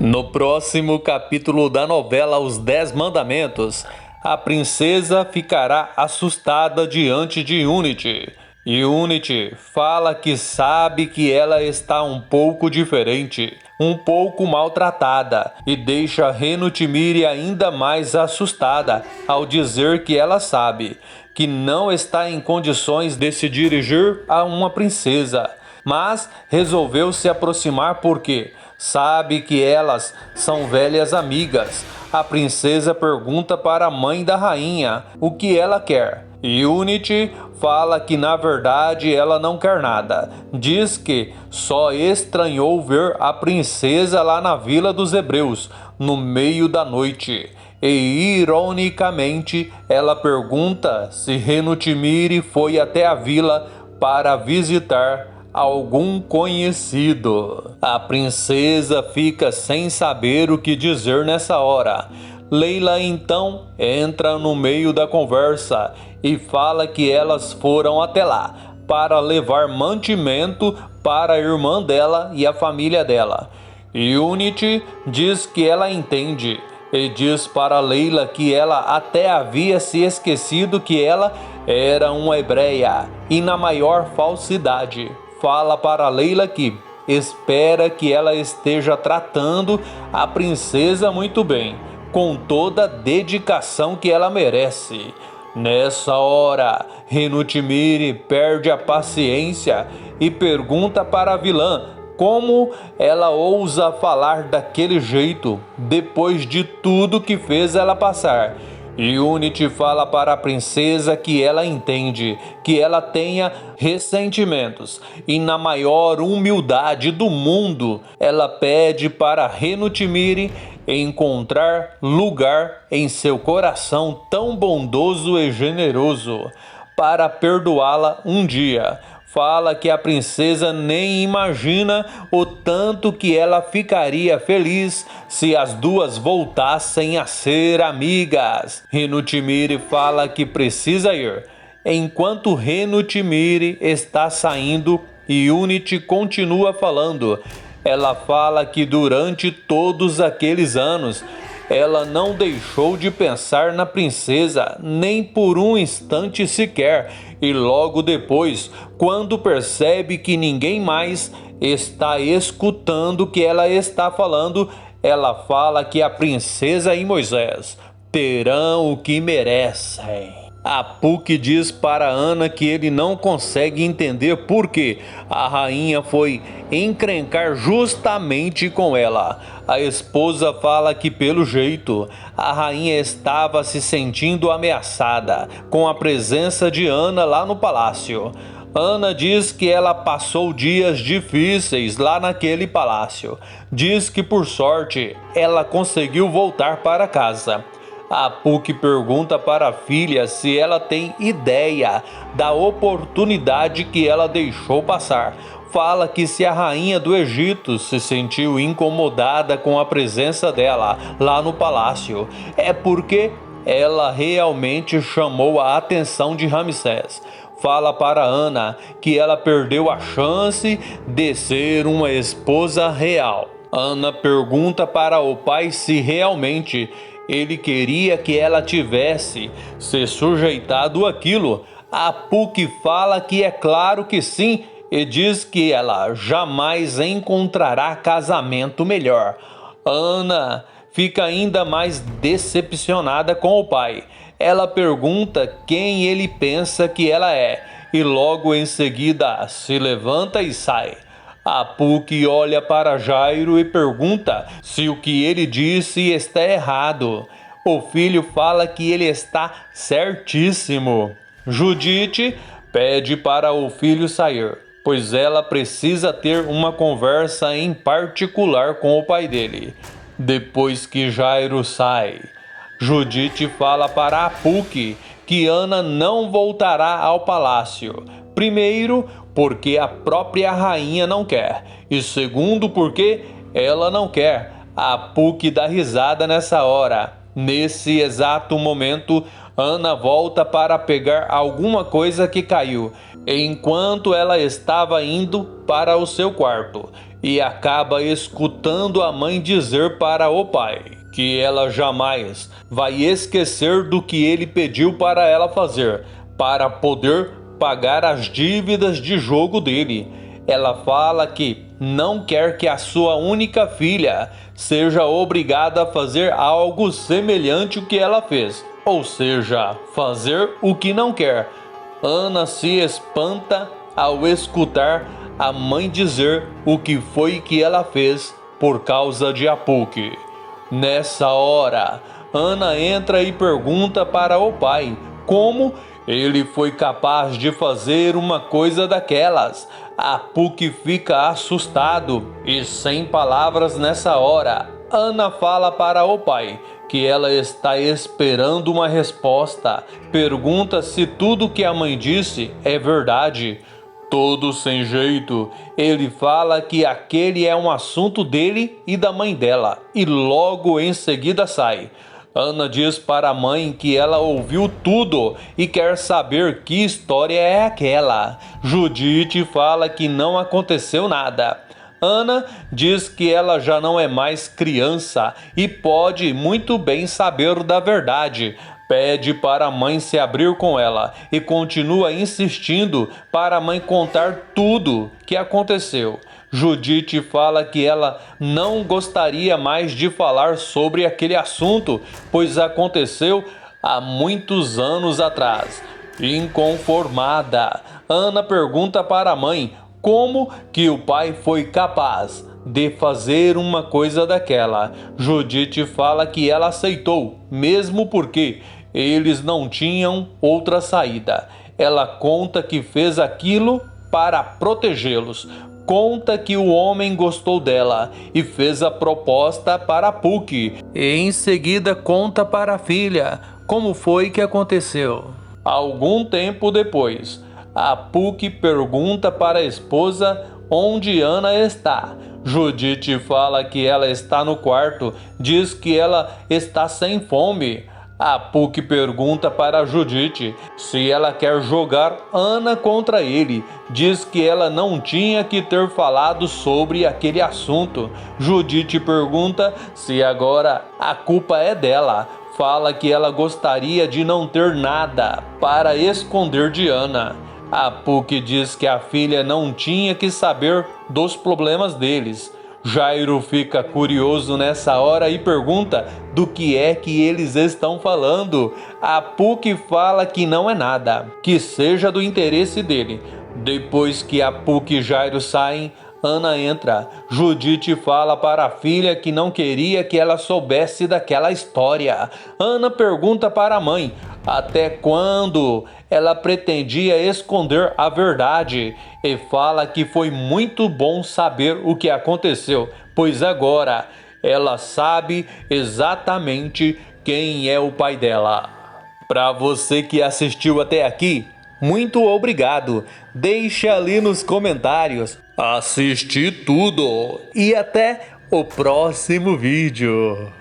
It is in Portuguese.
No próximo capítulo da novela Os 10 Mandamentos, a princesa ficará assustada diante de Unity. E Unity fala que sabe que ela está um pouco diferente, um pouco maltratada, e deixa Renotimire ainda mais assustada ao dizer que ela sabe que não está em condições de se dirigir a uma princesa, mas resolveu se aproximar porque sabe que elas são velhas amigas. A princesa pergunta para a mãe da rainha o que ela quer. E Unity fala que na verdade ela não quer nada. Diz que só estranhou ver a princesa lá na Vila dos Hebreus, no meio da noite. E ironicamente ela pergunta se Renotimire foi até a vila para visitar algum conhecido. A princesa fica sem saber o que dizer nessa hora. Leila então entra no meio da conversa e fala que elas foram até lá para levar mantimento para a irmã dela e a família dela. E Unity diz que ela entende e diz para Leila que ela até havia se esquecido que ela era uma hebreia e na maior falsidade. Fala para Leila que espera que ela esteja tratando a princesa muito bem, com toda a dedicação que ela merece. Nessa hora, Renotimire perde a paciência e pergunta para a vilã como ela ousa falar daquele jeito depois de tudo que fez ela passar. E Unity fala para a princesa que ela entende que ela tenha ressentimentos e na maior humildade do mundo ela pede para Renotimire encontrar lugar em seu coração tão bondoso e generoso para perdoá-la um dia. Fala que a princesa nem imagina o tanto que ela ficaria feliz se as duas voltassem a ser amigas. Renotimire fala que precisa ir. Enquanto Renotimire está saindo e Unity continua falando, ela fala que durante todos aqueles anos ela não deixou de pensar na princesa nem por um instante sequer, e logo depois, quando percebe que ninguém mais está escutando o que ela está falando, ela fala que a princesa e Moisés terão o que merecem. A Puck diz para Ana que ele não consegue entender por que a rainha foi encrencar justamente com ela. A esposa fala que pelo jeito a rainha estava se sentindo ameaçada com a presença de Ana lá no palácio. Ana diz que ela passou dias difíceis lá naquele palácio. Diz que por sorte ela conseguiu voltar para casa. A Puck pergunta para a filha se ela tem ideia da oportunidade que ela deixou passar. Fala que se a rainha do Egito se sentiu incomodada com a presença dela lá no palácio, é porque ela realmente chamou a atenção de Ramsés. Fala para Ana que ela perdeu a chance de ser uma esposa real. Ana pergunta para o pai se realmente ele queria que ela tivesse se sujeitado àquilo. A Puck fala que é claro que sim e diz que ela jamais encontrará casamento melhor. Ana fica ainda mais decepcionada com o pai. Ela pergunta quem ele pensa que ela é e logo em seguida se levanta e sai. A Puck olha para Jairo e pergunta se o que ele disse está errado. O filho fala que ele está certíssimo. Judite pede para o filho sair, pois ela precisa ter uma conversa em particular com o pai dele. Depois que Jairo sai, Judite fala para a Puck que Ana não voltará ao palácio. Primeiro, porque a própria rainha não quer, e segundo, porque ela não quer. A Puck dá risada nessa hora. Nesse exato momento, Ana volta para pegar alguma coisa que caiu, enquanto ela estava indo para o seu quarto. e acaba escutando a mãe dizer para o pai que ela jamais vai esquecer do que ele pediu para ela fazer para poder pagar as dívidas de jogo dele. Ela fala que não quer que a sua única filha seja obrigada a fazer algo semelhante ao que ela fez, ou seja, fazer o que não quer. Ana se espanta ao escutar a mãe dizer o que foi que ela fez por causa de Apuque. Nessa hora, Ana entra e pergunta para o pai como ele foi capaz de fazer uma coisa daquelas. Apuque fica assustado e sem palavras nessa hora. Ana fala para o pai que ela está esperando uma resposta. Pergunta se tudo que a mãe disse é verdade. Todo sem jeito, ele fala que aquele é um assunto dele e da mãe dela, e logo em seguida sai. Ana diz para a mãe que ela ouviu tudo e quer saber que história é aquela. Judite fala que não aconteceu nada. Ana diz que ela já não é mais criança e pode muito bem saber da verdade. Pede para a mãe se abrir com ela e continua insistindo para a mãe contar tudo que aconteceu. Judite fala que ela não gostaria mais de falar sobre aquele assunto, pois aconteceu há muitos anos atrás. Inconformada, Ana pergunta para a mãe como que o pai foi capaz de fazer uma coisa daquela. Judite fala que ela aceitou, mesmo porque eles não tinham outra saída. Ela conta que fez aquilo para protegê-los. Conta que o homem gostou dela e fez a proposta para Apuque. E em seguida conta para a filha como foi que aconteceu. Algum tempo depois, Apuque pergunta para a esposa onde Ana está. Judite fala que ela está no quarto, diz que ela está sem fome. Apuque pergunta para Judite se ela quer jogar Ana contra ele. Diz que ela não tinha que ter falado sobre aquele assunto. Judite pergunta se agora a culpa é dela. Fala que ela gostaria de não ter nada para esconder de Ana. Apuque diz que a filha não tinha que saber dos problemas deles. Jairo fica curioso nessa hora e pergunta do que é que eles estão falando. Apuque fala que não é nada, que seja do interesse dele. Depois que Apuque e Jairo saem, Ana entra. Judite fala para a filha que não queria que ela soubesse daquela história. Ana pergunta para a mãe até quando ela pretendia esconder a verdade e fala que foi muito bom saber o que aconteceu, pois agora ela sabe exatamente quem é o pai dela. Para você que assistiu até aqui, muito obrigado. Deixa ali nos comentários. Assisti tudo e até o próximo vídeo.